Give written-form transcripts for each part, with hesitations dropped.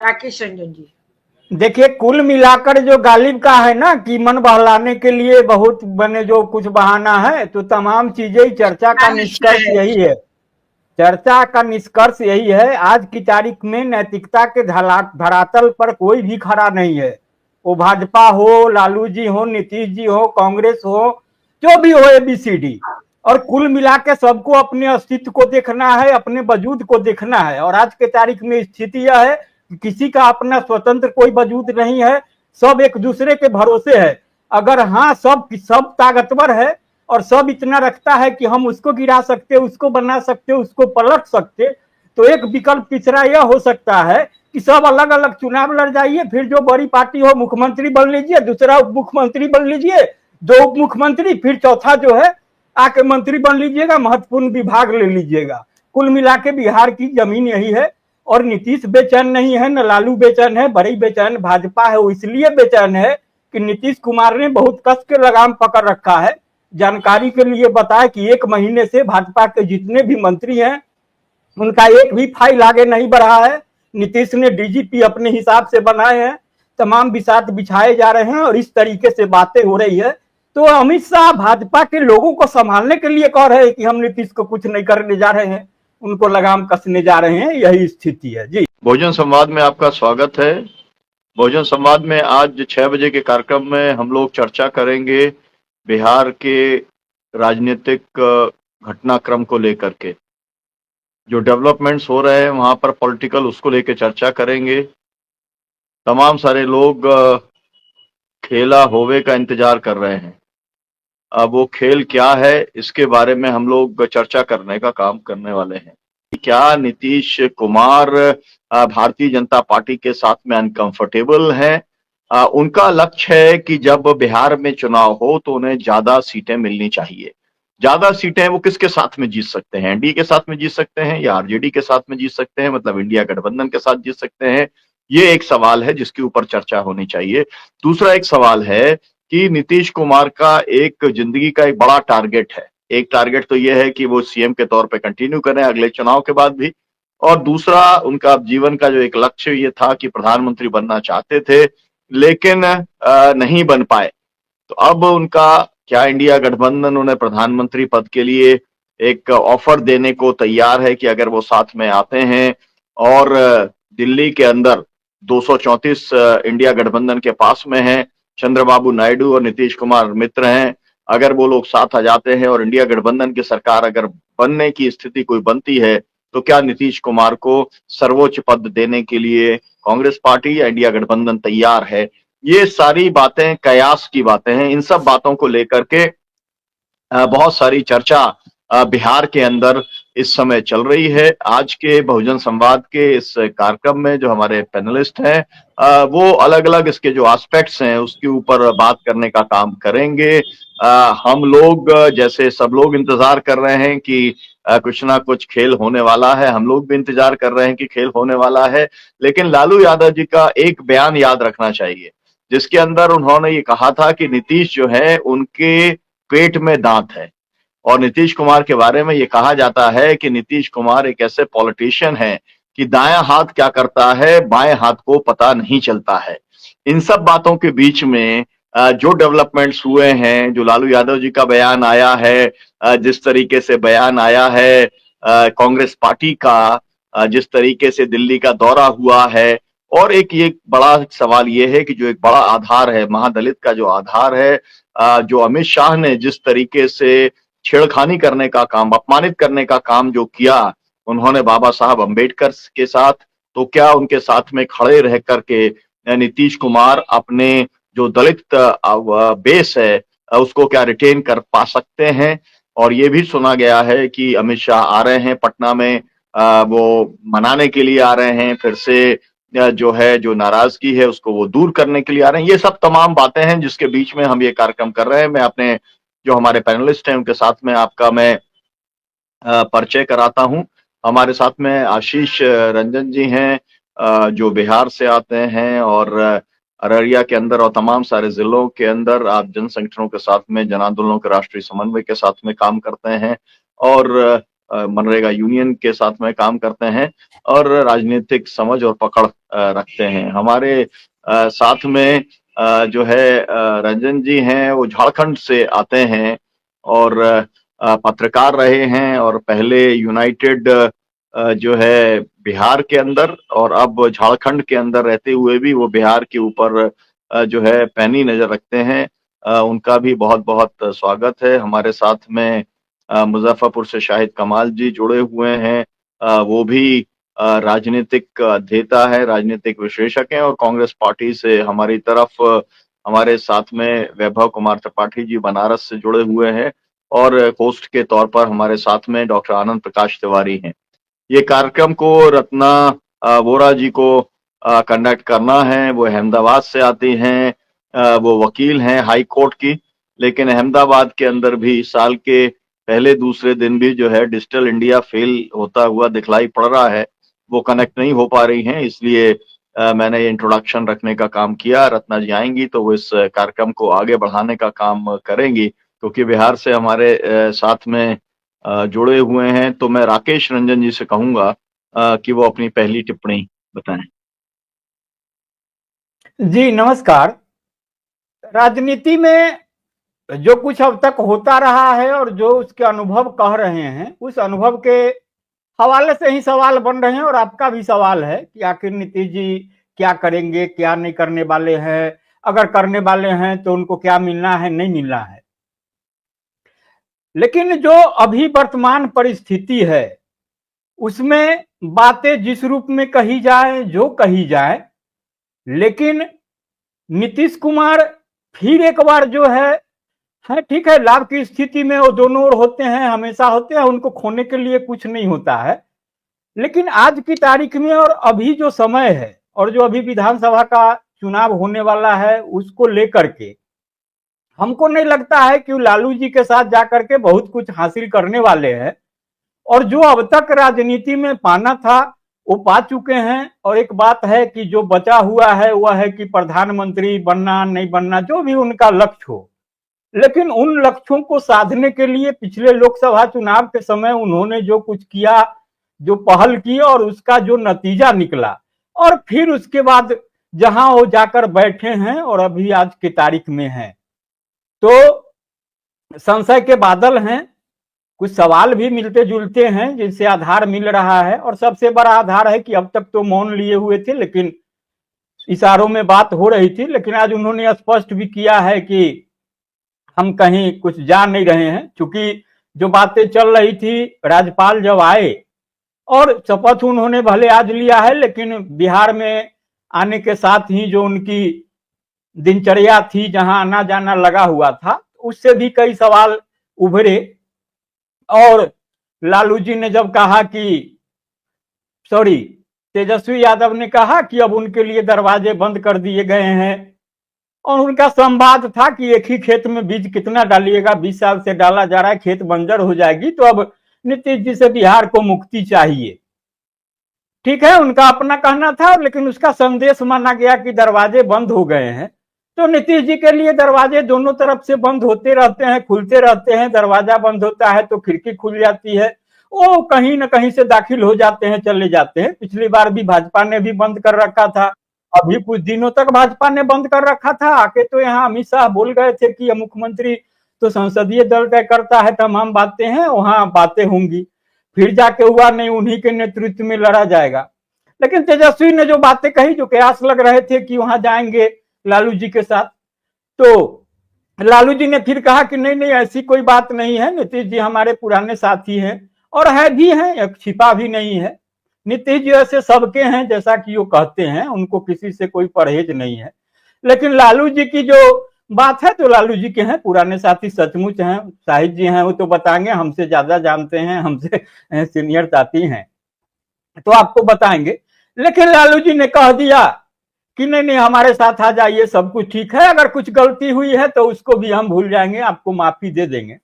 राकेश रंजन जी। देखिए, कुल मिलाकर जो गालिब का है ना कि मन बहलाने के लिए बहुत बने जो कुछ बहाना है, तो तमाम चीजें चर्चा का अच्छा निष्कर्ष है। यही है। चर्चा का निष्कर्ष यही है, आज की तारीख में नैतिकता के धरातल पर कोई भी खड़ा नहीं है। वो भाजपा हो, लालू जी हो, नीतीश जी हो, कांग्रेस हो, जो भी हो, एबीसीडी। और कुल मिला के सबको अपने अस्तित्व को देखना है, अपने वजूद को देखना है। और आज के तारीख में स्थिति यह है कि किसी का अपना स्वतंत्र कोई वजूद नहीं है, सब एक दूसरे के भरोसे है। अगर हाँ, सब ताकतवर है और सब इतना रखता है कि हम उसको गिरा सकते, उसको बना सकते, उसको पलट सकते, तो एक विकल्प तीसरा यह हो सकता है कि सब अलग अलग चुनाव लड़ जाइए, फिर जो बड़ी पार्टी हो मुख्यमंत्री बन लीजिए, दूसरा उप मुख्यमंत्री बन लीजिए, दो उप मुख्यमंत्री, फिर चौथा जो है आके मंत्री बन लीजिएगा, महत्वपूर्ण विभाग ले लीजिएगा। कुल मिला के बिहार की जमीन यही है। और नीतीश बेचैन नहीं है, न लालू बेचैन है, बड़ी बेचैन भाजपा है। वो इसलिए बेचैन है कि नीतीश कुमार ने बहुत कस के लगाम पकड़ रखा है। जानकारी के लिए बताया कि 1 महीने से भाजपा के जितने भी मंत्री हैं, उनका एक भी फाइल आगे नहीं बढ़ा है। नीतीश ने डीजीपी अपने हिसाब से बनाए हैं, तमाम बिसात बिछाए जा रहे हैं और इस तरीके से बातें हो रही है। तो अमित शाह भाजपा के लोगों को संभालने के लिए कह रहे हैं कि हम नीतीश को कुछ नहीं करने जा रहे हैं, उनको लगाम कसने जा रहे हैं। यही स्थिति है जी। बहुजन संवाद में आपका स्वागत है। बहुजन संवाद में आज 6 बजे के कार्यक्रम में हम लोग चर्चा करेंगे बिहार के राजनीतिक घटनाक्रम को लेकर के। जो डेवलपमेंट्स हो रहे हैं वहां पर पॉलिटिकल, उसको लेकर चर्चा करेंगे। तमाम सारे लोग खेला होवे का इंतजार कर रहे हैं। अब वो खेल क्या है, इसके बारे में हम लोग चर्चा करने का काम करने वाले हैं। क्या नीतीश कुमार भारतीय जनता पार्टी के साथ में अनकंफर्टेबल हैं? उनका लक्ष्य है कि जब बिहार में चुनाव हो तो उन्हें ज्यादा सीटें मिलनी चाहिए। ज्यादा सीटें वो किसके साथ में जीत सकते हैं? एनडीए के साथ में जीत सकते हैं या आरजेडी के साथ में जीत सकते हैं, मतलब इंडिया गठबंधन के साथ जीत सकते हैं? ये एक सवाल है जिसके ऊपर चर्चा होनी चाहिए। दूसरा एक सवाल है कि नीतीश कुमार का एक जिंदगी का एक बड़ा टारगेट है। एक टारगेट तो यह है कि वो सीएम के तौर पे कंटिन्यू करें अगले चुनाव के बाद भी, और दूसरा उनका जीवन का जो एक लक्ष्य ये था कि प्रधानमंत्री बनना चाहते थे लेकिन नहीं बन पाए। तो अब उनका क्या इंडिया गठबंधन उन्हें प्रधानमंत्री पद के लिए एक ऑफर देने को तैयार है कि अगर वो साथ में आते हैं और दिल्ली के अंदर 234 इंडिया गठबंधन के पास में है, चंद्रबाबू नायडू और नीतीश कुमार मित्र हैं, अगर वो लोग साथ आ जाते हैं और इंडिया गठबंधन की सरकार अगर बनने की स्थिति कोई बनती है तो क्या नीतीश कुमार को सर्वोच्च पद देने के लिए कांग्रेस पार्टी या इंडिया गठबंधन तैयार है? ये सारी बातें कयास की बातें हैं। इन सब बातों को लेकर के बहुत सारी चर्चा बिहार के अंदर इस समय चल रही है। आज के बहुजन संवाद के इस कार्यक्रम में जो हमारे पैनलिस्ट हैं वो अलग अलग इसके जो एस्पेक्ट्स हैं उसके ऊपर बात करने का काम करेंगे। हम लोग जैसे सब लोग इंतजार कर रहे हैं कि कुछ ना कुछ खेल होने वाला है, हम लोग भी इंतजार कर रहे हैं कि खेल होने वाला है। लेकिन लालू यादव जी का एक बयान याद रखना चाहिए जिसके अंदर उन्होंने ये कहा था कि नीतीश जो है उनके पेट में दांत है। और नीतीश कुमार के बारे में ये कहा जाता है कि नीतीश कुमार एक ऐसे पॉलिटिशियन हैं कि दायां हाथ क्या करता है बाएं हाथ को पता नहीं चलता है। इन सब बातों के बीच में जो डेवलपमेंट्स हुए हैं, जो लालू यादव जी का बयान आया है, जिस तरीके से बयान आया है कांग्रेस पार्टी का, जिस तरीके से दिल्ली का दौरा हुआ है, और एक ये बड़ा सवाल ये है कि जो एक बड़ा आधार है महादलित का, जो आधार है, जो अमित शाह ने जिस तरीके से छेड़खानी करने का काम, अपमानित करने का काम जो किया उन्होंने बाबा साहब अंबेडकर के साथ, तो क्या उनके साथ में खड़े रह करके नीतीश कुमार अपने जो दलित बेस है उसको क्या रिटेन कर पा सकते हैं? और ये भी सुना गया है कि अमित शाह आ रहे हैं पटना में, वो मनाने के लिए आ रहे हैं, फिर से जो है जो नाराजगी है उसको वो दूर करने के लिए आ रहे हैं। ये सब तमाम बातें हैं जिसके बीच में हम ये कार्यक्रम कर रहे हैं। मैं अपने जो हमारे पैनलिस्ट हैं उनके साथ में आपका मैं परिचय कराता हूं। हमारे साथ में आशीष रंजन जी हैं जो बिहार से आते हैं और अररिया के अंदर और तमाम सारे जिलों के अंदर आप जन संगठनों के साथ में, जन आंदोलनों के राष्ट्रीय समन्वय के साथ में काम करते हैं। और मनरेगा यूनियन के साथ में काम करते हैं और राजनीतिक समझ और पकड़ रखते हैं। हमारे साथ में जो है रंजन जी हैं, वो झारखंड से आते हैं और पत्रकार रहे हैं और पहले यूनाइटेड जो है बिहार के अंदर और अब झारखंड के अंदर रहते हुए भी वो बिहार के ऊपर जो है पैनी नजर रखते हैं। उनका भी बहुत बहुत स्वागत है। हमारे साथ में मुजफ्फरपुर से शाहिद कमाल जी जुड़े हुए हैं। वो भी राजनीतिक अध्येता है, राजनीतिक विश्लेषक हैं और कांग्रेस पार्टी से हमारी तरफ हमारे साथ में वैभव कुमार त्रिपाठी जी बनारस से जुड़े हुए हैं और होस्ट के तौर पर हमारे साथ में डॉक्टर आनंद प्रकाश तिवारी हैं। ये कार्यक्रम को रत्ना वोरा जी को कंडक्ट करना है। वो अहमदाबाद से आती हैं, वो वकील हैं हाई कोर्ट की, लेकिन अहमदाबाद के अंदर भी साल के पहले दूसरे दिन भी जो है डिजिटल इंडिया फेल होता हुआ दिखलाई पड़ रहा है, वो कनेक्ट नहीं हो पा रही हैं। इसलिए मैंने ये इंट्रोडक्शन रखने का काम किया। रत्ना जी आएंगी तो वो इस कार्यक्रम को आगे बढ़ाने का काम करेंगी, क्योंकि बिहार से हमारे साथ में जुड़े हुए हैं। तो मैं राकेश रंजन जी से कहूंगा कि वो अपनी पहली टिप्पणी बताएं। जी नमस्कार। राजनीति में जो कुछ अब तक होता रहा है और जो उसके अनुभव कह रहे हैं, उस अनुभव के हवाले से ही सवाल बन रहे हैं और आपका भी सवाल है कि आखिर नीतीश जी क्या करेंगे, क्या नहीं करने वाले हैं, अगर करने वाले हैं तो उनको क्या मिलना है, नहीं मिलना है। लेकिन जो अभी वर्तमान परिस्थिति है उसमें बातें जिस रूप में कही जाए, जो कही जाए, लेकिन नीतीश कुमार फिर एक बार जो है ठीक है, लाभ की स्थिति में वो दोनों ओर होते हैं, हमेशा होते हैं, उनको खोने के लिए कुछ नहीं होता है। लेकिन आज की तारीख में और अभी जो समय है और जो अभी विधानसभा का चुनाव होने वाला है, उसको लेकर के हमको नहीं लगता है कि लालू जी के साथ जाकर के बहुत कुछ हासिल करने वाले हैं और जो अब तक राजनीति में पाना था वो पा चुके हैं। और एक बात है कि जो बचा हुआ है वह है कि प्रधानमंत्री बनना, नहीं बनना, जो भी उनका लक्ष्य हो, लेकिन उन लक्ष्यों को साधने के लिए पिछले लोकसभा चुनाव के समय उन्होंने जो कुछ किया, जो पहल की और उसका जो नतीजा निकला, और फिर उसके बाद जहां वो जाकर बैठे हैं और अभी आज की तारीख में हैं, तो संशय के बादल हैं। कुछ सवाल भी मिलते जुलते हैं जिनसे आधार मिल रहा है और सबसे बड़ा आधार है कि अब तक तो मौन लिए हुए थे, लेकिन इशारों में बात हो रही थी। लेकिन आज उन्होंने स्पष्ट भी किया है कि हम कहीं कुछ जान नहीं रहे हैं, क्योंकि जो बातें चल रही थी, राज्यपाल जब आए और शपथ उन्होंने भले आज लिया है, लेकिन बिहार में आने के साथ ही जो उनकी दिनचर्या थी, जहां आना जाना लगा हुआ था, उससे भी कई सवाल उभरे। और लालू जी ने जब कहा कि तेजस्वी यादव ने कहा कि अब उनके लिए दरवाजे बंद कर दिए गए हैं और उनका संवाद था कि एक ही खेत में बीज कितना डालिएगा, 20 साल से डाला जा रहा है, खेत बंजर हो जाएगी, तो अब नीतीश जी से बिहार को मुक्ति चाहिए। ठीक है, उनका अपना कहना था, लेकिन उसका संदेश माना गया कि दरवाजे बंद हो गए हैं। तो नीतीश जी के लिए दरवाजे दोनों तरफ से बंद होते रहते हैं, खुलते रहते हैं। दरवाजा बंद होता है तो खिड़की खुल जाती है, वो कहीं ना कहीं से दाखिल हो जाते हैं, चले जाते हैं। पिछली बार भी भाजपा ने भी बंद कर रखा था, अभी कुछ दिनों तक भाजपा ने बंद कर रखा था। आके तो यहाँ अमित शाह बोल गए थे कि मुख्यमंत्री तो संसदीय दल तय करता है, तमाम बातें हैं, वहां बातें होंगी। फिर जाके हुआ नहीं, उन्हीं के नेतृत्व में लड़ा जाएगा। लेकिन तेजस्वी ने जो बातें कही, जो कयास लग रहे थे कि वहां जाएंगे लालू जी के साथ, तो लालू जी ने फिर कहा कि नहीं नहीं, ऐसी कोई बात नहीं है, नीतीश जी हमारे पुराने साथी हैं और है भी हैं, छिपा भी नहीं है। नीतीश जी ऐसे सबके हैं, जैसा कि वो कहते हैं, उनको किसी से कोई परहेज नहीं है। लेकिन लालू जी की जो बात है तो लालू जी के हैं पुराने साथी, सचमुच हैं। शाहिद जी हैं, वो तो बताएंगे, हमसे ज्यादा जानते हैं, हमसे सीनियर साथी हैं, तो आपको बताएंगे। लेकिन लालू जी ने कह दिया कि नहीं नहीं, हमारे साथ आ जाइए, सब कुछ ठीक है, अगर कुछ गलती हुई है तो उसको भी हम भूल जाएंगे, आपको माफी दे देंगे।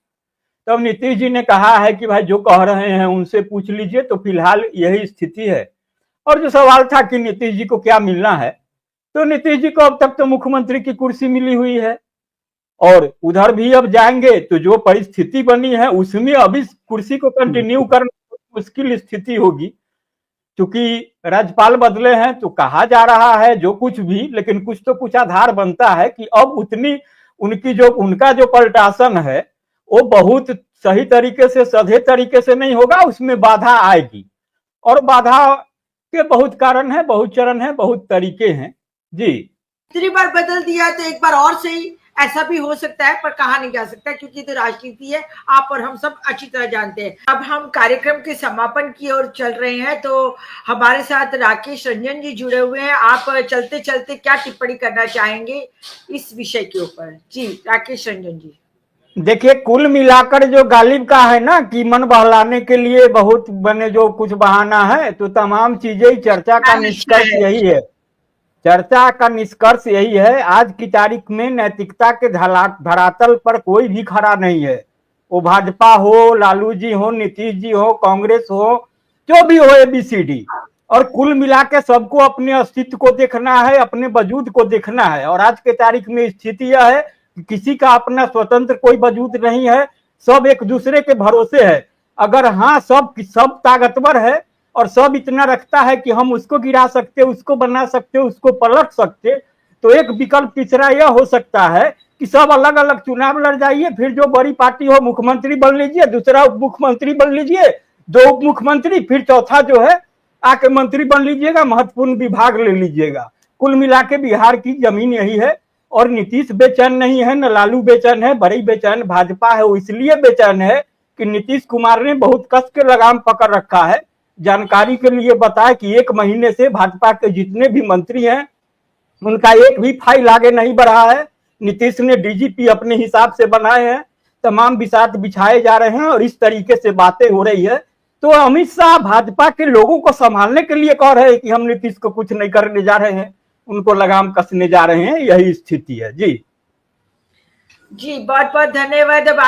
तब नीतीश जी ने कहा है कि भाई जो कह रहे हैं उनसे पूछ लीजिए। तो फिलहाल यही स्थिति है। और जो सवाल था कि नीतीश जी को क्या मिलना है, तो नीतीश जी को अब तक तो मुख्यमंत्री की कुर्सी मिली हुई है। और उधर भी अब जाएंगे तो जो परिस्थिति बनी है उसमें अभी कुर्सी को कंटिन्यू करना मुश्किल स्थिति होगी, क्योंकि राज्यपाल बदले हैं तो कहा जा रहा है जो कुछ भी, लेकिन कुछ तो कुछ आधार बनता है कि अब उतनी उनका जो पलटासन है वो बहुत सही तरीके से सधे तरीके से नहीं होगा, उसमें बाधा आएगी। और बाधा के बहुत कारण है, बहुत चरण है, बहुत तरीके हैं जी। तीसरी बार बदल दिया तो एक बार और सही, ऐसा भी हो सकता है, पर कहा नहीं जा सकता क्योंकि तो राजनीति है, आप और हम सब अच्छी तरह जानते हैं। अब हम कार्यक्रम के समापन की ओर चल रहे हैं, तो हमारे साथ राकेश रंजन जी जुड़े हुए हैं। आप चलते चलते क्या टिप्पणी करना चाहेंगे इस विषय के ऊपर? जी राकेश रंजन जी। देखिए, कुल मिलाकर जो गालिब का है ना कि मन बहलाने के लिए बहुत बने जो कुछ बहाना है, तो तमाम चीजें चर्चा का निष्कर्ष यही है। चर्चा का निष्कर्ष यही है, आज की तारीख में नैतिकता के धरातल पर कोई भी खड़ा नहीं है। वो भाजपा हो, लालू जी हो, नीतीश जी हो, कांग्रेस हो, जो भी हो, ABCD। और कुल मिला के सबको अपने अस्तित्व को देखना है, अपने वजूद को देखना है। और आज के तारीख में स्थिति यह है कि किसी का अपना स्वतंत्र कोई वजूद नहीं है, सब एक दूसरे के भरोसे है। अगर हाँ सब ताकतवर है और सब इतना रखता है कि हम उसको गिरा सकते, उसको बना सकते, उसको पलट सकते, तो एक विकल्प तीसरा यह हो सकता है कि सब अलग अलग चुनाव लड़ जाइए, फिर जो बड़ी पार्टी हो मुख्यमंत्री बन लीजिए, दूसरा उप मुख्यमंत्री बन लीजिए, दो उप मुख्यमंत्री, फिर चौथा जो है आके मंत्री बन लीजिएगा, महत्वपूर्ण विभाग ले लीजिएगा। कुल मिला के बिहार की जमीन यही है। और नीतीश बेचैन नहीं है, न लालू बेचैन है, बड़ी बेचैन भाजपा है। वो इसलिए बेचैन है कि नीतीश कुमार ने बहुत कस के लगाम पकड़ रखा है। जानकारी के लिए बताए कि 1 महीने से भाजपा के जितने भी मंत्री हैं उनका एक भी फाइल आगे नहीं बढ़ा है। नीतीश ने DGP अपने हिसाब से बनाए हैं, तमाम बिसात बिछाए जा रहे हैं और इस तरीके से बातें हो रही है। तो अमित शाह भाजपा के लोगों को संभालने के लिए कह रहे हैं कि हम नीतीश को कुछ नहीं करने जा रहे हैं, उनको लगाम कसने जा रहे हैं। यही स्थिति है जी। जी बहुत बहुत धन्यवाद। अब